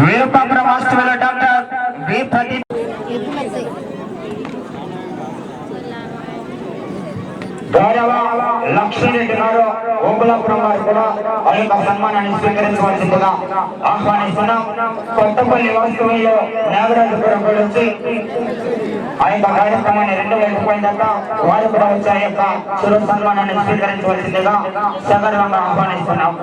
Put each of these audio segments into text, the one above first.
వీరపాపురం వాస్తవుల doctor V Pradeep గౌరవ లక్ష్మీరెడ్డి గారు ఓబులాపురం వారు కూడా ఆ యొక్క సన్మానాన్ని స్వీకరించవలసిందిగా ఆహ్వానిస్తున్నాం. కొత్తపల్లి వాస్తవుల్లో నాగరాజపురం నుంచి ఆ యొక్క కార్యక్రమాన్ని 2 వెళ్ళిపోయిందాక వారు కూడా వచ్చి ఆ యొక్క చిరు సన్మానాన్ని స్వీకరించవలసిందిగా సగర్వంగా ఆహ్వానిస్తున్నాం.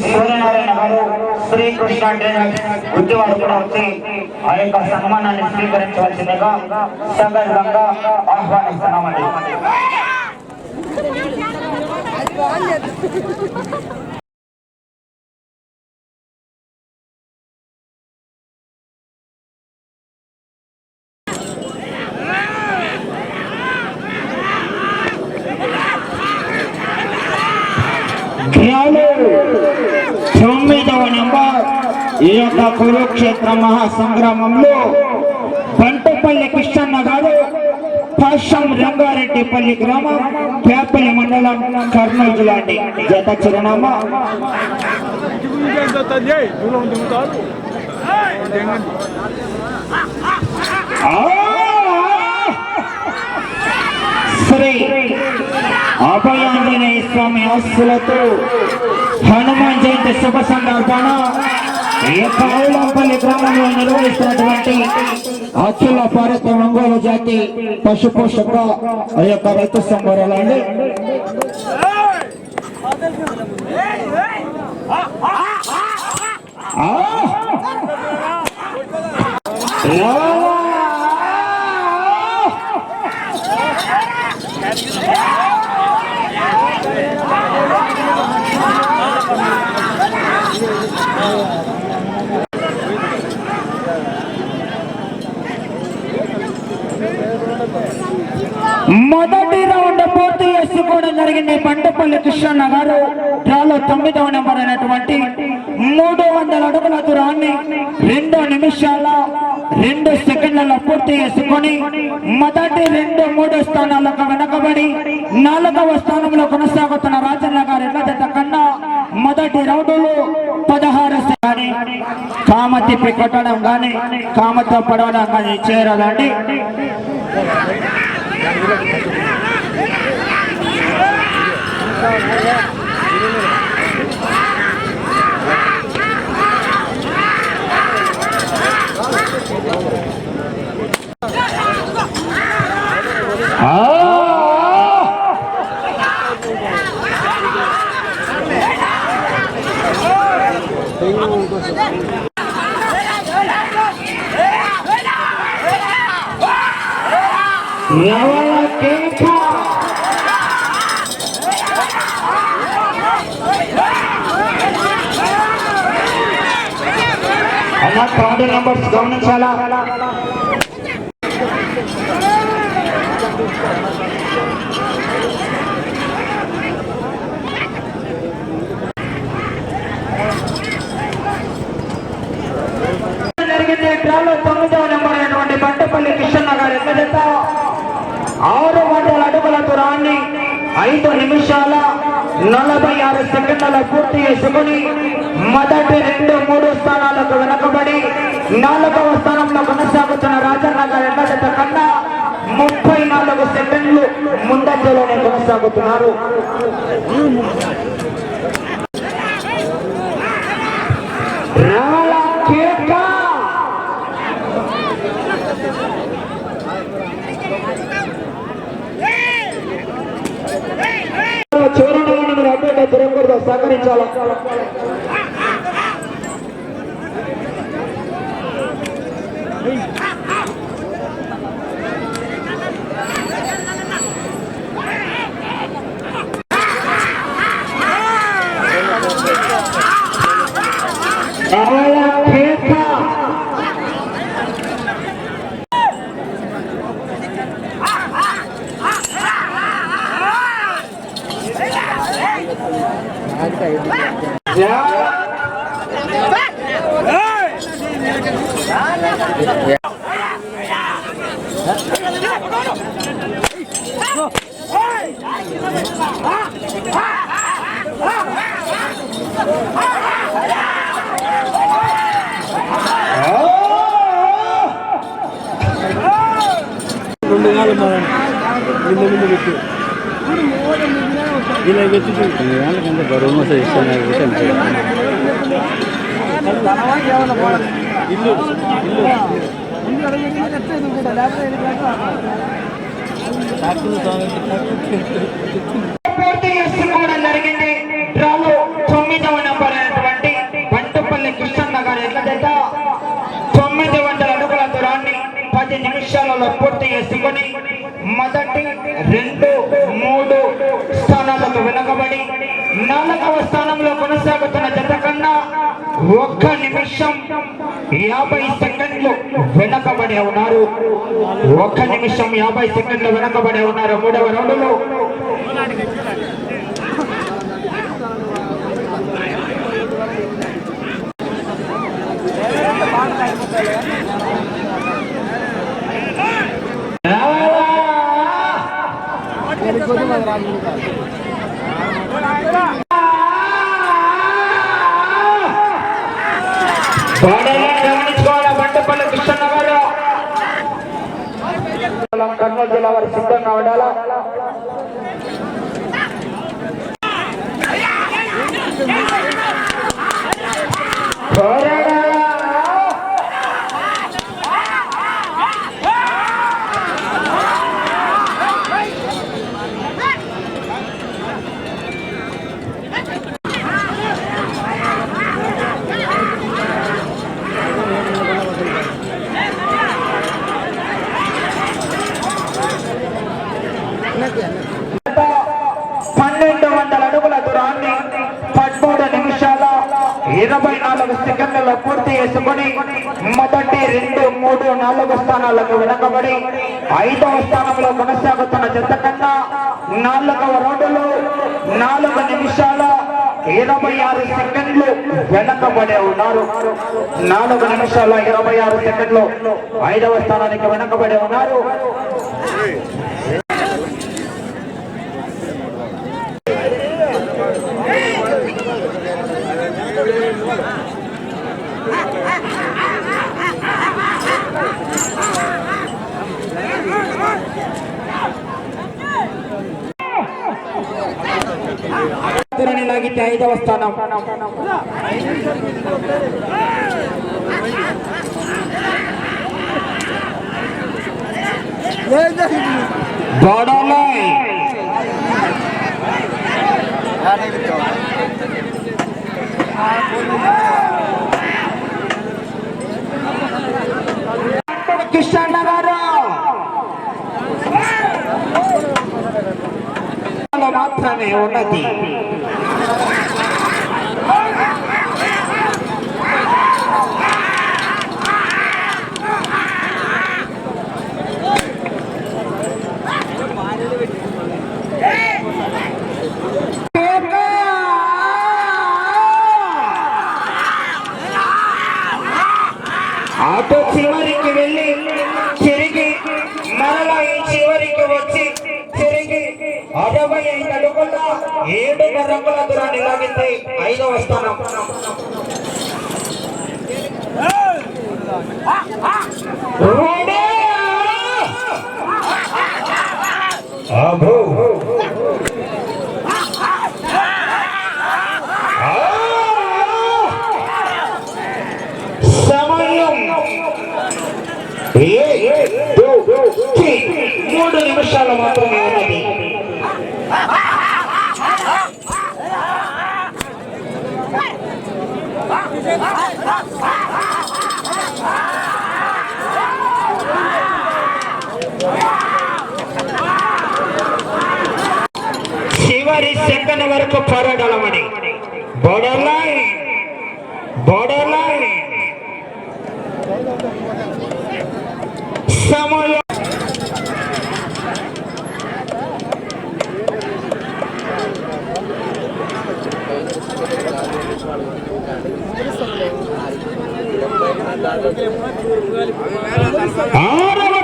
సూర్యనారాయణ గారు శ్రీకృష్ణ గుడ్డివారు కూడా వచ్చి ఆ యొక్క సన్మానాన్ని స్వీకరించవలసిందిగా సగర్వంగా ఆహ్వానిస్తున్నామండి. ఈ యొక్క కురుక్షేత్ర మహాసంగ్రామంలో బంటపల్లి కృష్ణన్న గారు పశ్చిమ రంగారెడ్డిపల్లి గ్రామం పేపల్లి మండలం కర్నూలు జిల్లా జత చిరునామా శ్రీ అభయాంజనేయ స్వామి ఆశీస్సులతో హనుమాన్ జయంతి శుభ సందర్భాన ఈ యొక్క ఐలంపల్లి గ్రామంలో నిర్వహిస్తున్నటువంటి అఖిల భారత ఒంగోలు జాతి పశు పోషక ఆ యొక్క రైతు సంబరాలండి. మొదటి రౌండ్ పూర్తి చేసుకోవడం జరిగింది. బంటపల్లి కృష్ణన్న గారు డ్రాలో 9వ నెంబర్ అయినటువంటి 300 అడుగుల దూరాన్ని 2 నిమిషాల 2 సెకండ్లలో పూర్తి చేసుకొని మొదటి 2, 3 స్థానాలకు వెనకబడి 4వ స్థానంలో కొనసాగుతున్న రాజన్న గారి జత కన్నా మొదటి రౌండ్లో 16 కానీ కామతిప్పి కొట్టడం కానీ కామతో పడవడం కానీ చేరదండి. అలా కార్డు నెంబర్స్ గమనించాలా. జరిగింది డ్రాలో 9వ నెంబర్ అయినటువంటి బంటపల్లి కృష్ణన్న గారి జత 600 అడుగుల దూరాన్ని 5 నిమిషాల 46 సెకండ్ల పూర్తి చేసుకుని మొదటి 2, 3 స్థానాలకు వెనకబడి 4వ స్థానంలో కొనసాగుతున్న రాజన్న గారి జత కన్నా 34 సెకండ్లు ముందంజలోనే కొనసాగుతున్నారు. చివరి అడ్డంగా తిరగకూడదు, సహకరించాలి. బరువు ఇల్లు పూర్తి చేసుకోవడం జరిగింది. డ్రాలో 9వ నంబర్ అయినటువంటి పంటపల్లి కృష్ణన్న గారు ఎట్ల జత 900 అడుగుల దూరాన్ని 10 నిమిషాలలో పూర్తి చేసుకొని మొదటి 2, 3 స్థానాలకు వెనుకబడి 4వ స్థానంలో కొనసాగుతున్న జత కన్నా 1 నిమిషం 50 సెకండ్లు వెనకబడి ఉన్నారు. 1 నిమిషం 50 సెకండ్లు వెనకబడి ఉన్నారు 3వ రౌండ్లో. గమనించుకోవాలి బండపల్లి కృష్ణన్న గారు కర్నూలు జిల్లా వారు సిద్ధంగా ఉండాలా. అడుగుల దూరాన్ని 13 నిమిషాల 24 సెకండ్లలో పూర్తి చేసుకొని మొదటి 2, 3, 4 స్థానాలకు వెనకబడి 5వ స్థానంలో కొనసాగుతున్న జత కన్నా 4వ రౌండ్లో 4 నిమిషాల 26 సెకండ్లు వెనకబడే ఉన్నారు. 4 నిమిషాల 26 సెకండ్లు 5వ స్థానానికి వెనకబడే ఉన్నారు. లాగితే 5వ స్థానం. కృష్ణ గారు మాత్రమే ఉన్నది. ఆటో చివరికి వెళ్ళి తిరిగి మరలా ఈ చివరికి వచ్చి తిరిగి 65 అడుగుల 7 రంగుల దూరాన్ని లాగితే 5వ స్థానం. సమయం 3 నిమిషాలు మాత్రమే ఉన్నది. చివరి సెకండ్ వరకు పోరాడాలమని బోర్డర్ లైన్ సమయం 6వ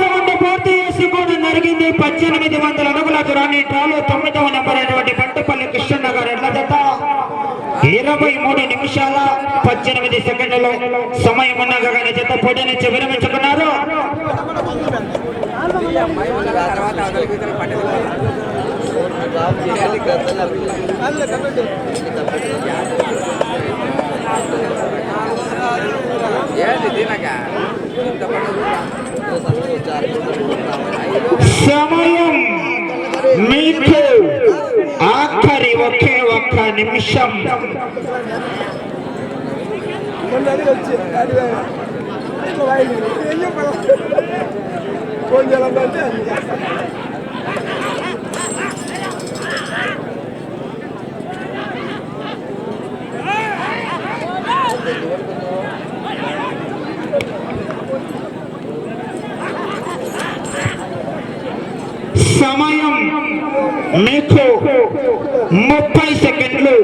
రౌండ్ పూర్తి చేసుకోవడం జరిగింది. 1800 అడుగుల దూరాన్ని డ్రాలో 9వ నెంబర్ అయినటువంటి పంటపల్లి కృష్ణన్న గారు ఎడ్ల జత 23 నిమిషాల 18 సెకండ్లలో సమయం ఉండగా కానీ జత పోటీ నుంచి విరమించుకున్నారు. సమయం మీకు ఆఖరి ఒకే ఒక్క నిమిషం. సమయం మీకు 30 సెకండ్లు.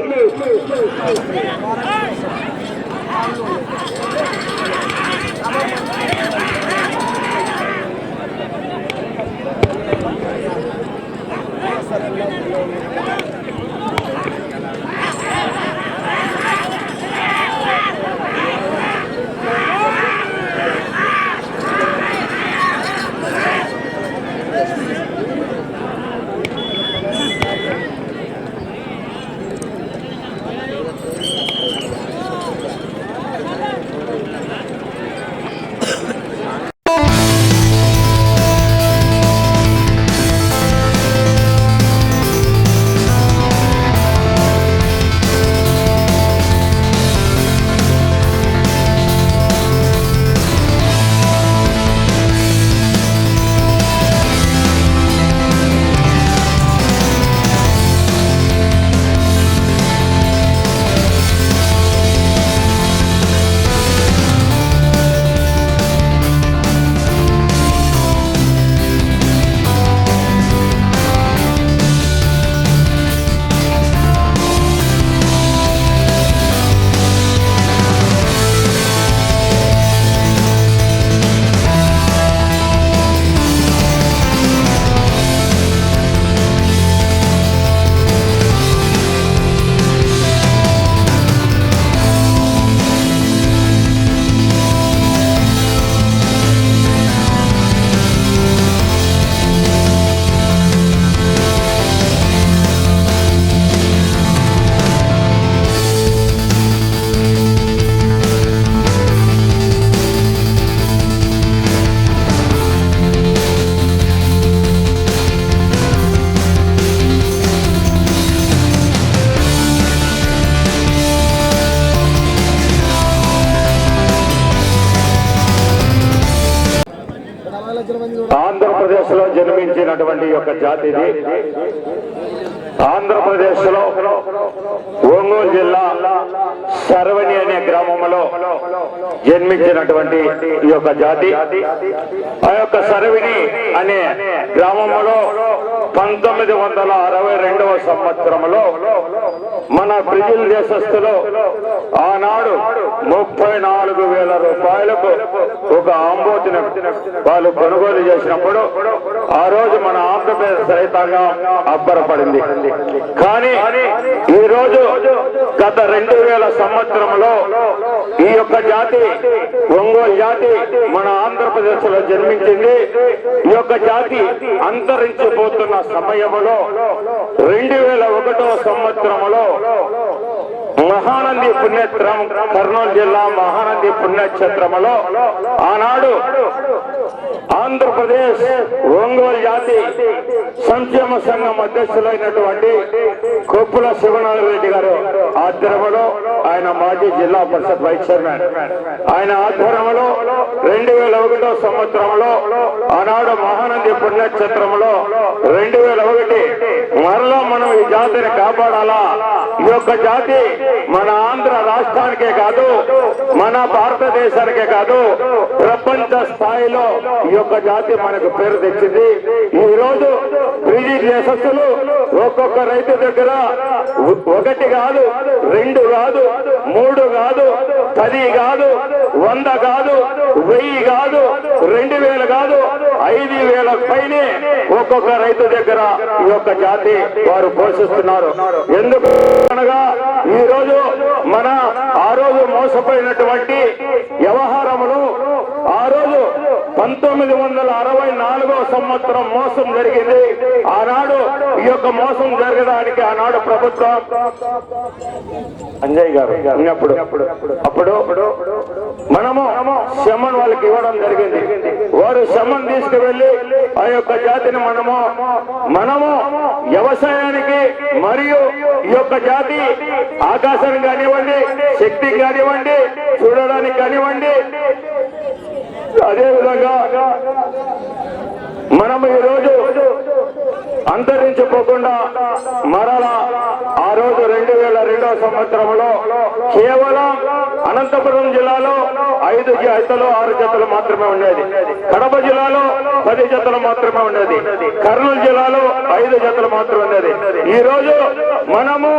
ఆంధ్రప్రదేశ్ లో జన్మించినటువంటి యొక్క జాతి ఇది. ఆంధ్రప్రదేశ్ లో ఒంగోలు జిల్లా సర్వని అనే గ్రామంలో జన్మించినటువంటి ఈ యొక్క జాతి. ఆ యొక్క సర్వని అనే గ్రామంలో 1962వ సంవత్సరంలో మన బ్రెజిల్ దేశస్థులు ఆనాడు 34,000 రూపాయలకు ఒక ఆంబోతిని వాళ్ళు కొనుగోలు చేసినప్పుడు ఆ రోజు మన ఆంధ్రప్రదేశ్ రైతాంగం అబ్బరపడింది. కానీ ఈ రోజు గత 2000 సంవత్సరంలో ఈ యొక్క జాతి ఒంగోలు జాతి మన ఆంధ్రప్రదేశ్ లో జన్మించింది. ఈ యొక్క జాతి అంతరించిపోతున్న సమయంలో 2001వ సంవత్సరంలో మహానంది పుణ్యక్షేత్రం కర్నూలు జిల్లా మహానంది పుణ్యక్షేత్రంలో ఆనాడు ఆంధ్రప్రదేశ్ ఒంగోలు జాతి సంక్షేమ సంఘం అధ్యక్షులైనటువంటి కొప్పుల శివనారాయణ రెడ్డి గారు ఆధ్వర్యంలో, ఆయన మాజీ జిల్లా పరిషత్ వైస్ చైర్మన్, ఆయన ఆధ్వర్యంలో 2001వ సంవత్సరంలో ఆనాడు మహానంది పుణ్యక్షేత్రంలో 2001 మరలా మనం ఈ జాతిని కాపాడాలా. ఈ యొక్క జాతి మన ఆంధ్ర రాష్ట్రానికే కాదు, మన భారతదేశానికే కాదు, ప్రపంచ స్థాయిలో ఈ యొక్క జాతి మనకు పేరు తెచ్చింది. ఈ రోజు బ్రెజిల్ దేశస్థులు ఒక్కొక్క రైతు దగ్గర 1 కాదు, 2 కాదు, 3 కాదు, 10 కాదు, 100 కాదు, 1000 కాదు, 2000 కాదు, 5000 పైనే ఒక్కొక్క రైతు దగ్గర ఈ యొక్క జాతి వారు పోషిస్తున్నారు. ఎందుకు అనగా ఈ రోజు మన ఆ రోజు మోసపోయినటువంటి వ్యవహారములు ఆ రోజు 1964వ సంవత్సరం మోసం జరిగింది. ఆనాడు ఈ యొక్క మోసం జరగడానికి ఆనాడు ప్రభుత్వం అంజయ్ గారు అప్పుడు మనము శమన్ వాళ్ళకి ఇవ్వడం జరిగింది. వారు శమన్ తీసుకువెళ్లి ఆ యొక్క జాతిని మనము వ్యవసాయానికి మరియు ఈ యొక్క జాతి ఆకాశానికి కానివ్వండి, శక్తికి కానివ్వండి, చూడడానికి కానివ్వండి, అదేవిధంగా మనము ఈరోజు అంతరించిపోకుండా మరలా ఆ రోజు 2002వ సంవత్సరంలో కేవలం అనంతపురం జిల్లాలో 5 జతలు 6 జతలు మాత్రమే ఉండేది. కడప జిల్లాలో 10 జతలు మాత్రమే ఉండేది. కర్నూలు జిల్లాలో 5 జతలు మాత్రమే ఉండేది. ఈ రోజు మనము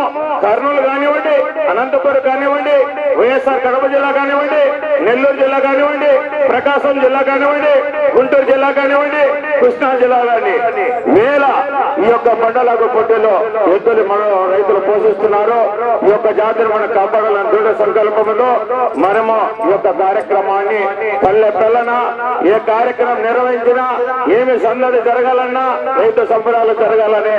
కర్నూలు కానివ్వండి, అనంతపురం కానివ్వండి, వైఎస్ఆర్ కడప జిల్లా కానివ్వండి, నెల్లూరు జిల్లా కానివ్వండి, ప్రకాశం జిల్లా కానివ్వండి, గుంటూరు జిల్లా కానివ్వండి, కృష్ణా జిల్లా కానీ వేల ఈ యొక్క బండలాగు పొట్టెలో ఎద్దులు మన రైతులు పోషిస్తున్నారు. ఈ యొక్క జాతిని మనం కాపాడాలని దృఢ సంకల్పంతో మనము ఈ యొక్క కార్యక్రమాన్ని పల్లె పిల్లన ఏ కార్యక్రమం నిర్వహించినా, ఏమి సందడి జరగాలన్నా, రైతు సంబరాలు జరగాలని